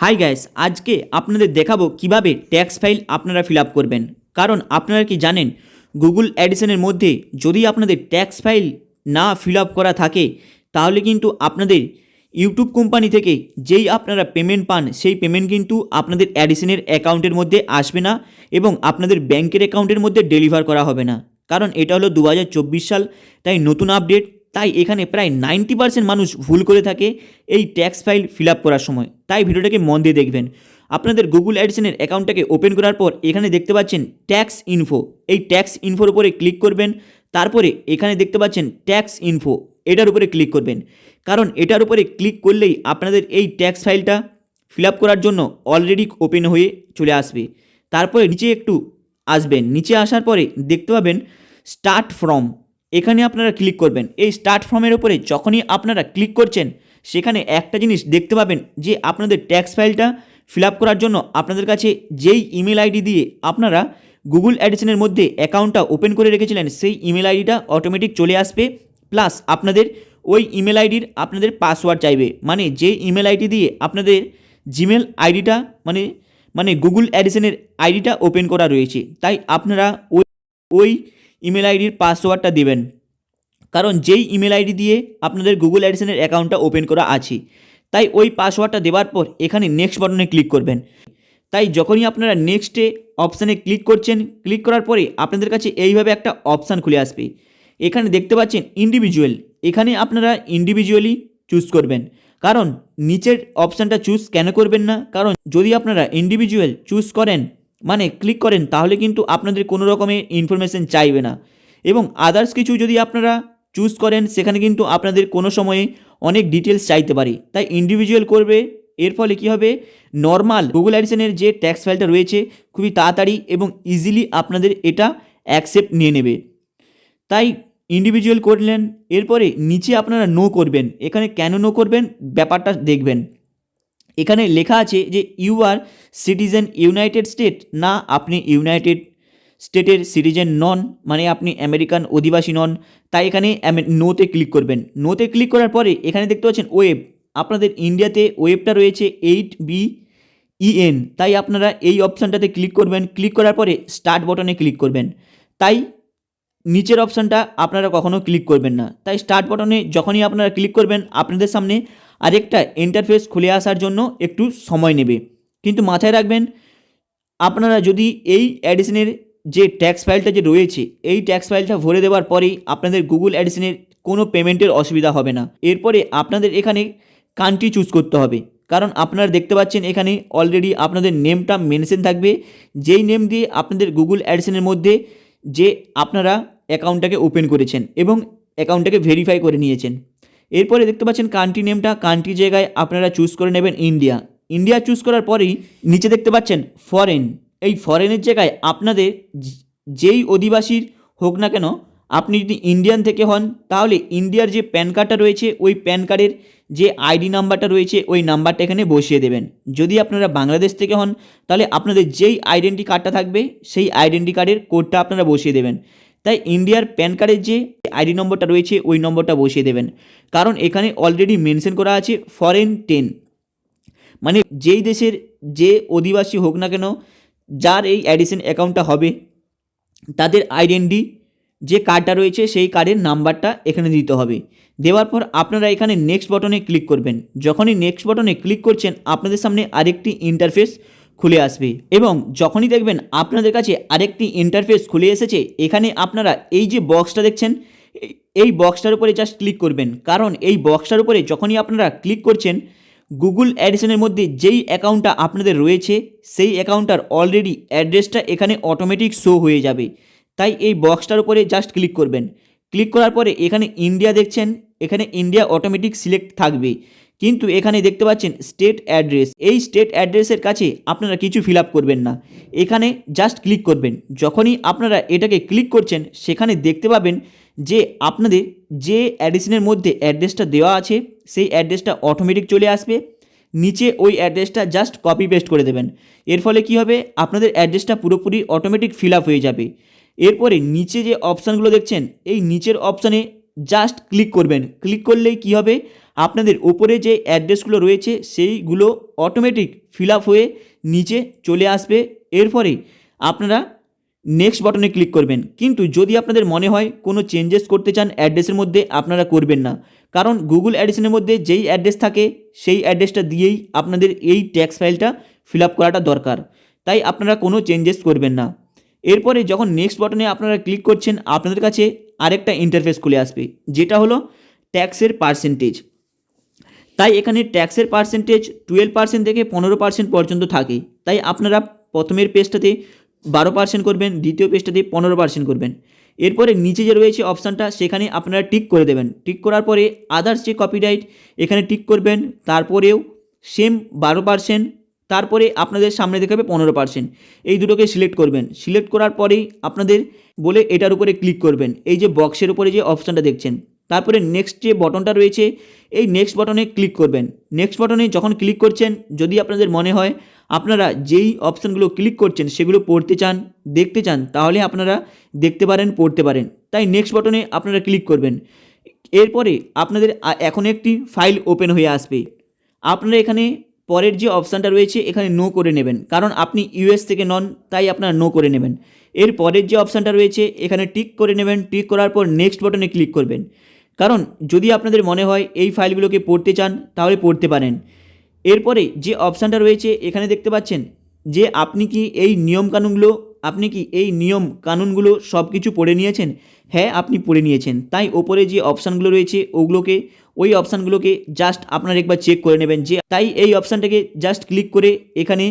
Hi guys, আজকে আপনাদের দেখাবো কিভাবে ট্যাক্স ফাইল আপনারা ফিল আপ করবেন। কারণ আপনারা কি জানেন, গুগল অ্যাডিসেনের মধ্যে যদি আপনাদের ট্যাক্স ফাইল না ফিল আপ করা থাকে তাহলে কিন্তু আপনাদের ইউটিউব কোম্পানি থেকে যেই আপনারা পেমেন্ট পান সেই পেমেন্ট কিন্তু আপনাদের অ্যাডিসেনের অ্যাকাউন্টের মধ্যে আসবে না এবং আপনাদের ব্যাংকের অ্যাকাউন্টের মধ্যে ডেলিভার করা হবে না। কারণ এটা হলো 2024 সাল, তাই নতুন আপডেট। তাই এখানে প্রায় 90% মানুষ ভুল করে থাকে এই ট্যাক্স ফাইল ফিল আপ করার সময়। তাই ভিডিওটাকে মন দিয়ে দেখবেন। আপনাদের গুগল অ্যাডসেনের অ্যাকাউন্টটাকে ওপেন করার পর এখানে দেখতে পাচ্ছেন ট্যাক্স ইনফো, এই ট্যাক্স ইনফোর উপরে ক্লিক করবেন। তারপরে এখানে দেখতে পাচ্ছেন ট্যাক্স ইনফো, এটার উপরে ক্লিক করবেন। কারণ এটার উপরে ক্লিক করলেই আপনাদের এই ট্যাক্স ফাইলটা ফিল আপ করার জন্য অলরেডি ওপেন হয়ে চলে আসবে। তারপরে নিচে একটু আসবেন, নিচে আসার পরে দেখতে পাবেন স্টার্ট ফ্রম, এখানে আপনারা ক্লিক করবেন। এই স্টার্ট ফর্মের উপরে যখনই আপনারা ক্লিক করছেন সেখানে একটা জিনিস দেখতে পাবেন যে আপনাদের ট্যাক্স ফাইলটা ফিল আপ করার জন্য আপনাদের কাছে যেই ইমেল আইডি দিয়ে আপনারা গুগল অ্যাডিসেনের মধ্যে অ্যাকাউন্টটা ওপেন করে রেখেছিলেন সেই ইমেল আইডিটা অটোমেটিক চলে আসবে। প্লাস আপনাদের ওই ইমেল আইডির আপনাদের পাসওয়ার্ড চাইবে, মানে যে ইমেল আইডি দিয়ে আপনাদের জিমেল আইডিটা মানে গুগল অ্যাডিসেনের আইডিটা ওপেন করা রয়েছে, তাই আপনারা ওই ইমেল আইডির পাসওয়ার্ডটা দেবেন। কারণ যেই ইমেল আইডি দিয়ে আপনাদের গুগল অ্যাডিসেনের অ্যাকাউন্টটা ওপেন করা আছে, তাই ওই পাসওয়ার্ডটা দেওয়ার পর এখানে নেক্সট বাটনে ক্লিক করবেন। তাই যখনই আপনারা নেক্সটে অপশানে ক্লিক করছেন, ক্লিক করার পরে আপনাদের কাছে এইভাবে একটা অপশান খুলে আসবে। এখানে দেখতে পাচ্ছেন ইন্ডিভিজুয়াল, এখানে আপনারা ইন্ডিভিজুয়ালি চুজ করবেন। কারণ নিচের অপশানটা চুজ কেন করবেন না, কারণ যদি আপনারা ইন্ডিভিজুয়াল চুজ করেন মানে ক্লিক করেন তাহলে কিন্তু আপনাদের কোনো রকমের ইনফরমেশন চাইবে না, এবং আদার্স কিছু যদি আপনারা চুজ করেন সেখানে কিন্তু আপনাদের কোনো সময়ে অনেক ডিটেলস চাইতে পারে। তাই ইন্ডিভিজুয়াল করবে, এর ফলে কী হবে, নর্মাল গুগল অ্যাডিসেনের যে ট্যাক্স ফাইলটা রয়েছে খুবই তাড়াতাড়ি এবং ইজিলি আপনাদের এটা অ্যাকসেপ্ট নিয়ে নেবে। তাই ইন্ডিভিজুয়াল করলেন, এরপরে নিচে আপনারা নো করবেন। এখানে কেন নো করবেন ব্যাপারটা দেখবেন। এখানে লেখা আছে যে you are citizen United State, না আপনি ইউনাইটেড স্টেটের সিটিজেন নন, মানে আপনি আমেরিকান অধিবাসী নন। তাই এখানে নোতে ক্লিক করবেন। নোতে ক্লিক করার পরে এখানে দেখতে পাচ্ছেন ওয়েব, আপনাদের ইন্ডিয়াতে ওয়েবটা রয়েছে 8BEN, তাই আপনারা এই অপশানটাতে ক্লিক করবেন। ক্লিক করার পরে স্টার্ট বটনে ক্লিক করবেন। তাই নিচের অপশানটা আপনারা কখনো ক্লিক করবেন না। তাই স্টার্ট বটনে যখনই আপনারা ক্লিক করবেন আপনাদের সামনে আরেকটা ইন্টারফেস খুলে আসার জন্য একটু সময় নেবে। কিন্তু মাথায় রাখবেন, আপনারা যদি এই অ্যাডিসেনের যে ট্যাক্স ফাইলটা যে রয়েছে এই ট্যাক্স ফাইলটা ভরে দেওয়ার পরেই আপনাদের গুগল অ্যাডিসেনের কোনো পেমেন্টের অসুবিধা হবে না। এরপরে আপনাদের এখানে কান্ট্রি চুজ করতে হবে, কারণ আপনারা দেখতে পাচ্ছেন এখানে অলরেডি আপনাদের নেমটা মেনশন থাকবে, যেই নেম দিয়ে আপনাদের গুগল অ্যাডিসেনের মধ্যে যে আপনারা অ্যাকাউন্টটাকে ওপেন করেছেন এবং অ্যাকাউন্টটাকে ভেরিফাই করে নিয়েছেন। এরপরে দেখতে পাচ্ছেন কান্ট্রি নেমটা, কান্ট্রি জায়গায় আপনারা চুজ করে নেবেন ইন্ডিয়া। ইন্ডিয়া চুজ করার পরেই নিচে দেখতে পাচ্ছেন ফরেন, এই ফরেনের জায়গায় আপনাদের যেই অধিবাসীর হোক না কেন, আপনি যদি ইন্ডিয়ান থেকে হন তাহলে ইন্ডিয়ার যে প্যান কার্ডটা রয়েছে ওই প্যান কার্ডের যে আইডি নাম্বারটা রয়েছে ওই নাম্বারটা এখানে বসিয়ে দেবেন। যদি আপনারা বাংলাদেশ থেকে হন তাহলে আপনাদের যেই আইডেন্টি কার্ডটা থাকবে সেই আইডেন্টি কার্ডের কোডটা আপনারা বসিয়ে দেবেন। তাই ইন্ডিয়ার প্যান কার্ডের যে আইডি নম্বরটা রয়েছে ওই নম্বরটা বসিয়ে দেবেন, কারণ এখানে অলরেডি মেনশন করা আছে ফরেন 10, মানে যেই দেশের যে অধিবাসী হোক না কেন যার এই অ্যাডিসেন অ্যাকাউন্টটা হবে তাদের আইডেন্টি যে কার্ডটা রয়েছে সেই কার্ডের নাম্বারটা এখানে দিতে হবে। দেওয়ার পর আপনারা এখানে নেক্সট বটনে ক্লিক করবেন। যখনই নেক্সট বটনে ক্লিক করছেন আপনাদের সামনে আরেকটি ইন্টারফেস খুলে আসবে, এবং যখনই দেখবেন আপনাদের কাছে আরেকটি ইন্টারফেস খুলে এসেছে এখানে আপনারা এই যে বক্সটা দেখছেন এই বক্সটার উপরে জাস্ট ক্লিক করবেন। কারণ এই বক্সটার উপরে যখনই আপনারা ক্লিক করছেন গুগল অ্যাডিসেনের মধ্যে যেই অ্যাকাউন্টটা আপনাদের রয়েছে সেই অ্যাকাউন্টটার অলরেডি অ্যাড্রেসটা এখানে অটোমেটিক শো হয়ে যাবে। তাই এই বক্সটার উপরে জাস্ট ক্লিক করবেন। ক্লিক করার পরে এখানে ইন্ডিয়া দেখছেন, এখানে ইন্ডিয়া অটোমেটিক সিলেক্ট থাকবে, কিন্তু এখানে দেখতে পাচ্ছেন স্টেট অ্যাড্রেস, এই স্টেট অ্যাড্রেসের কাছে আপনারা কিছু ফিল আপ করবেন না, এখানে জাস্ট ক্লিক করবেন। যখনই আপনারা এটাকে ক্লিক করছেন সেখানে দেখতে পাবেন যে আপনাদের যে অ্যাডিসেনের মধ্যে অ্যাড্রেসটা দেওয়া আছে সেই অ্যাড্রেসটা অটোমেটিক চলে আসবে। নিচে ওই অ্যাড্রেসটা জাস্ট কপি পেস্ট করে দেবেন। এর ফলে কি হবে, আপনাদের অ্যাড্রেসটা পুরোপুরি অটোমেটিক ফিল আপ হয়ে যাবে। এরপরে নিচে যে অপশানগুলো দেখছেন এই নিচের অপশানে জাস্ট ক্লিক করবেন। ক্লিক করলেই কি হবে, আপনাদের ওপরে যে অ্যাড্রেসগুলো রয়েছে সেইগুলো অটোমেটিক ফিল আপ হয়ে নিচে চলে আসবে। এরপরে আপনারা নেক্সট বাটনে ক্লিক করবেন। কিন্তু যদি আপনাদের মনে হয় কোনো চেঞ্জেস করতে চান অ্যাড্রেসের মধ্যে, আপনারা করবেন না, কারণ গুগল অ্যাডিশনের মধ্যে যেই অ্যাড্রেস থাকে সেই অ্যাড্রেসটা দিয়েই আপনাদের এই ট্যাক্স ফাইলটা ফিল আপ করাটা দরকার। তাই আপনারা কোনো চেঞ্জেস করবেন না। এরপরে যখন নেক্সট বাটনে আপনারা ক্লিক করছেন, আপনাদের কাছে আরেকটা ইন্টারফেস খুলে আসবে, যেটা হলো ট্যাক্সের পার্সেন্টেজ। তাই এখানে ট্যাক্সের পার্সেন্টেজ 12% থেকে 15% পর্যন্ত থাকে। তাই আপনারা প্রথমের পেজটাতে 12% করবেন, দ্বিতীয় পেজটাতে 15% করবেন। এরপরে নিচে যে রয়েছে অপশানটা সেখানে আপনারা টিক করে দেবেন। টিক করার পরে আদার্স যে কপিরাইট এখানে টিক করবেন, তারপরেও সেম 12%, তারপরে আপনাদের সামনে দেখাবে 15%। এই দুটোকে সিলেক্ট করবেন। সিলেক্ট করার পরেই আপনাদের বলে এটার উপরে ক্লিক করবেন, এই যে বক্সের উপরে যে অপশানটা দেখছেন। তারপরে নেক্সট যে বটনটা রয়েছে এই নেক্সট বটনে ক্লিক করবেন। নেক্সট বটনে যখন ক্লিক করছেন, যদি আপনাদের মনে হয় আপনারা যেই অপশানগুলো ক্লিক করছেন সেগুলো পড়তে চান, দেখতে চান, তাহলে আপনারা দেখতে পারেন, পড়তে পারেন। তাই নেক্সট বটনে আপনারা ক্লিক করবেন। এরপরে আপনাদের এখন একটি ফাইল ওপেন হয়ে আসবে। আপনারা এখানে পরের যে অপশানটা রয়েছে এখানে নো করে নেবেন, কারণ আপনি ইউএস থেকে নন, তাই আপনারা নো করে নেবেন। এর পরের যে অপশানটা রয়েছে এখানে টিক করে নেবেন। টিক করার পর নেক্সট বটনে ক্লিক করবেন, কারণ যদি আপনাদের মনে হয় এই ফাইলগুলোকে পড়তে চান তাহলে পড়তে পারেন। এরপরে যে অপশানটা রয়েছে এখানে দেখতে পাচ্ছেন যে আপনি কি এই নিয়ম কানুনগুলো সব কিছু পড়ে নিয়েছেন। হ্যাঁ, আপনি পড়ে নিয়েছেন। তাই ওপরে যে অপশানগুলো রয়েছে ওই অপশানগুলোকে জাস্ট আপনারা একবার চেক করে নেবেন। তাই এই অপশানটাকে জাস্ট ক্লিক করে এখানে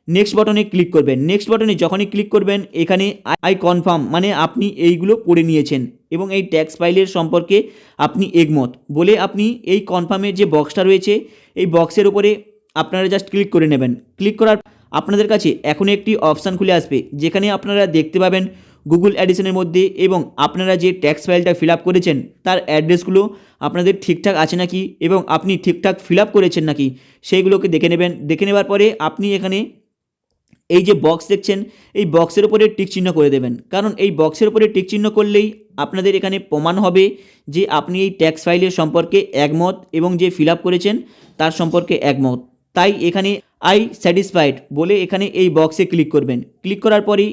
নেক্সট বটনে ক্লিক করবেন। নেক্সট বটনে যখনই ক্লিক করবেন এখানে আই কনফার্ম, মানে আপনি এইগুলো পড়ে নিয়েছেন এবং এই ট্যাক্স ফাইলের সম্পর্কে আপনি একমত বলে আপনি এই কনফার্মের যে বক্সটা রয়েছে এই বক্সের উপরে আপনারা জাস্ট ক্লিক করে নেবেন। ক্লিক করার আপনাদের কাছে এখন একটি অপশান খুলে আসবে, যেখানে আপনারা দেখতে পাবেন গুগল অ্যাডিশনের মধ্যে এবং আপনারা যে ট্যাক্স ফাইলটা ফিল আপ করেছেন তার অ্যাড্রেসগুলো আপনাদের ঠিকঠাক আছে নাকি এবং আপনি ঠিকঠাক ফিল আপ করেছেন নাকি সেইগুলোকে দেখে নেবেন। দেখে নেবার পরে আপনি এখানে এই যে বক্স দেখছেন এই বক্সের উপরে টিক চিহ্ন করে দেবেন, কারণ এই বক্সের উপরে টিক চিহ্ন করলেই আপনাদের এখানে প্রমাণ হবে যে আপনি এই ট্যাক্স ফাইলের সম্পর্কে একমত এবং যে ফিল আপ করেছেন তার সম্পর্কে একমত। তাই এখানে আই স্যাটিসফাইড বলে এখানে এই বক্সে ক্লিক করবেন। ক্লিক করার পরেই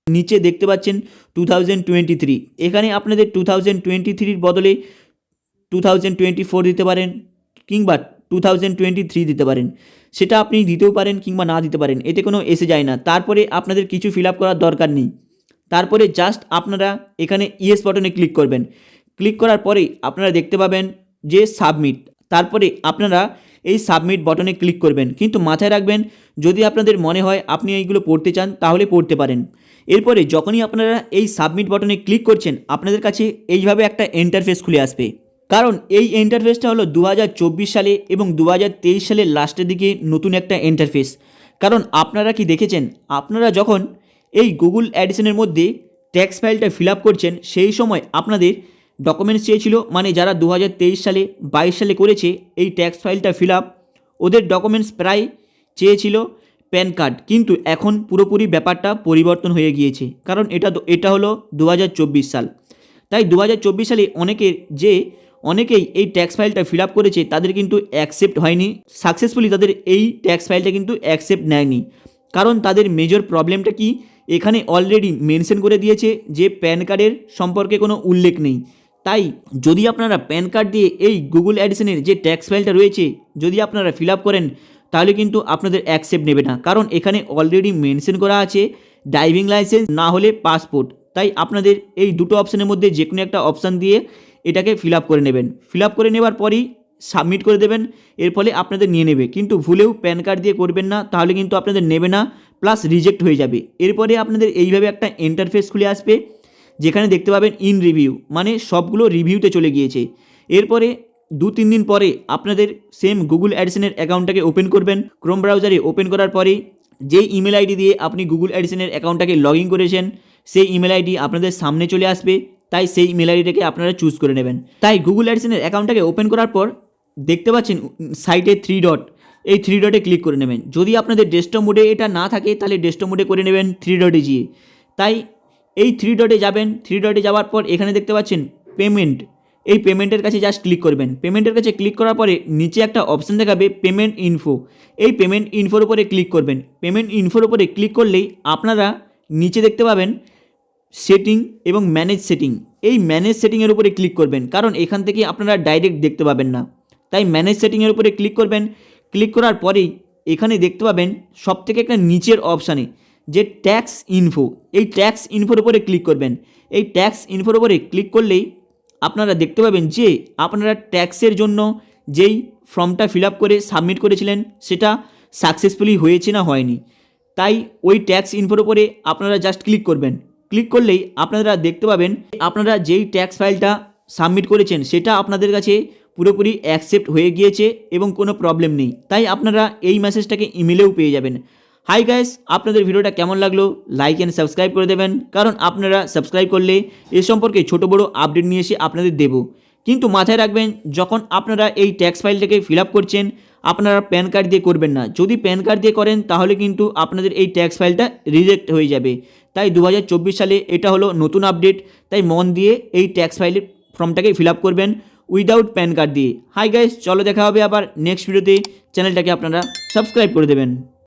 নিচে দেখতে পাচ্ছেন 2023। এখানে আপনাদের 2023 বদলে 2024 দিতে পারেন কিংবা 2023 দিতে পারেন। সেটা আপনি দিতেও পারেন কিংবা না দিতে পারেন, এতে কোনো এসে যায় না। তারপরে আপনাদের কিছু ফিল আপ করার দরকার নেই। তারপরে জাস্ট আপনারা এখানে ইয়েস বাটনে ক্লিক করবেন। ক্লিক করার পরেই আপনারা দেখতে পাবেন যে সাবমিট। তারপরে আপনারা এই সাবমিট বাটনে ক্লিক করবেন। কিন্তু মাথায় রাখবেন, যদি আপনাদের মনে হয় আপনি এইগুলো পড়তে চান তাহলে পড়তে পারেন। এরপরে যখনই আপনারা এই সাবমিট বাটনে ক্লিক করছেন আপনাদের কাছে এইভাবে একটা ইন্টারফেস খুলে আসবে। কারণ এই ইন্টারফেসটা হলো 2024 সালে এবং 2023 সালের লাস্টের দিকে নতুন একটা ইন্টারফেস। কারণ আপনারা কি দেখেছেন, আপনারা যখন এই গুগল অ্যাডিশনের মধ্যে ট্যাক্স ফাইলটা ফিল আপ করছেন সেই সময় আপনাদের ডকুমেন্টস চেয়েছিল, মানে যারা 2023 সালে 22 সালে করেছে এই ট্যাক্স ফাইলটা ফিল আপ, ওদের ডকুমেন্টস প্রায় চেয়েছিল প্যান কার্ড। কিন্তু এখন পুরোপুরি ব্যাপারটা পরিবর্তন হয়ে গিয়েছে, কারণ এটা হলো 2024 সাল। তাই 2024 সালে অনেকেই এই ট্যাক্স ফাইলটা ফিল আপ করেছে তাদের কিন্তু অ্যাকসেপ্ট হয়নি, সাকসেসফুলি তাদের এই ট্যাক্স ফাইলটা কিন্তু অ্যাকসেপ্ট নেয়নি। কারণ তাদের মেজর প্রবলেমটা কি, এখানে অলরেডি মেনশন করে দিয়েছে যে প্যান কার্ডের সম্পর্কে কোনো উল্লেখ নেই। তাই যদি আপনারা প্যান কার্ড দিয়ে এই গুগল অ্যাডিশনের যে ট্যাক্স ফাইলটা রয়েছে যদি আপনারা ফিল আপ করেন তাহলে কিন্তু আপনাদের অ্যাকসেপ্ট নেবে না, কারণ এখানে অলরেডি মেনশন করা আছে ড্রাইভিং লাইসেন্স না হলে পাসপোর্ট। তাই আপনাদের এই দুটো অপশানের মধ্যে যে কোনো একটা অপশান দিয়ে এটাকে ফিল আপ করে নেবেন। ফিল আপ করে নেবার পরেই সাবমিট করে দেবেন, এর ফলে আপনাদের নিয়ে নেবে। কিন্তু ভুলেও প্যান কার্ড দিয়ে করবেন না, তাহলে কিন্তু আপনাদের নেবে না, প্লাস রিজেক্ট হয়ে যাবে। এরপরে আপনাদের এইভাবে একটা ইন্টারফেস খুলে আসবে, যেখানে দেখতে পাবেন ইন রিভিউ, মানে সবগুলো রিভিউতে চলে গিয়েছে। এরপরে 2-3 দিন পরে আপনাদের সেম গুগল অ্যাডিশনের অ্যাকাউন্টটাকে ওপেন করবেন। ক্রোম ব্রাউজারে ওপেন করার পরেই যে ইমেল আইডি দিয়ে আপনি গুগল অ্যাডিশনের অ্যাকাউন্টটাকে লগ ইন করেছেন সেই ইমেল আইডি আপনাদের সামনে চলে আসবে। তাই সেই ইমেল আইডিটাকে আপনারা চুজ করে নেবেন। তাই গুগল অ্যাডিশনের অ্যাকাউন্টটাকে ওপেন করার পর দেখতে পাচ্ছেন সাইটে 3 ডট, এই 3 ডটে ক্লিক করে নেবেন। যদি আপনাদের ডেস্কটপ মোডে এটা না থাকে তাহলে ডেস্কটপ মোডে করে নেবেন 3 ডটে গিয়ে। তাই এই 3 ডটে যাবেন। 3 ডটে যাওয়ার পর এখানে দেখতে পাচ্ছেন পেমেন্ট, এই পেমেন্টের কাছে জাস্ট ক্লিক করবেন। পেমেন্টের কাছে ক্লিক করার পরে নিচে একটা অপশান দেখাবে পেমেন্ট ইনফো, এই পেমেন্ট ইনফোর উপরে ক্লিক করবেন। পেমেন্ট ইনফোর উপরে ক্লিক করলেই আপনারা নিচে দেখতে পাবেন সেটিং এবং ম্যানেজ সেটিং, এই ম্যানেজ সেটিংয়ের উপরে ক্লিক করবেন, কারণ এখান থেকে আপনারা ডাইরেক্ট দেখতে পাবেন না, তাই ম্যানেজ সেটিংয়ের উপরে ক্লিক করবেন। ক্লিক করার পরেই এখানে দেখতে পাবেন সব থেকে একটা নিচের অপশানে যে ট্যাক্স ইনফো, এই ট্যাক্স ইনফোর উপরে ক্লিক করবেন। এই ট্যাক্স ইনফোর উপরে ক্লিক করলেই আপনারা দেখতে পাবেন যে আপনারা ট্যাক্সের জন্য যেই ফর্মটা ফিল আপ করে সাবমিট করেছিলেন সেটা সাকসেসফুলি হয়েছে না হয়নি। তাই ওই ট্যাক্স ইনফোর উপরে আপনারা জাস্ট ক্লিক করবেন। ক্লিক করলেই আপনারা দেখতে পাবেন আপনারা যেই ট্যাক্স ফাইলটা সাবমিট করেছেন সেটা আপনাদের কাছে পুরোপুরি অ্যাকসেপ্ট হয়ে গিয়েছে এবং কোনো প্রবলেম নেই। তাই আপনারা এই মেসেজটাকে ইমেলেও পেয়ে যাবেন। হাই গাইস, আপনাদের ভিডিওটা কেমন লাগলো লাইক অ্যান্ড সাবস্ক্রাইব করে দেবেন, কারণ আপনারা সাবস্ক্রাইব করলে এ সম্পর্কে ছোটো বড়ো আপডেট নিয়ে এসে আপনাদের দেব। কিন্তু মাথায় রাখবেন, যখন আপনারা এই ট্যাক্স ফাইলটাকে ফিল আপ করছেন আপনারা প্যান কার্ড দিয়ে করবেন না। যদি প্যান কার্ড দিয়ে করেন তাহলে কিন্তু আপনাদের এই ট্যাক্স ফাইলটা রিজেক্ট হয়ে যাবে। তাই 2024 সালে এটা হলো নতুন আপডেট, তাই মন দিয়ে এই ট্যাক্স ফাইলের ফর্মটাকে ফিল আপ করবেন উইদাউট প্যান কার্ড দিয়ে। হাই গাইস, চলো দেখা হবে আবার নেক্সট ভিডিওতে। চ্যানেলটাকে আপনারা সাবস্ক্রাইব করে দেবেন।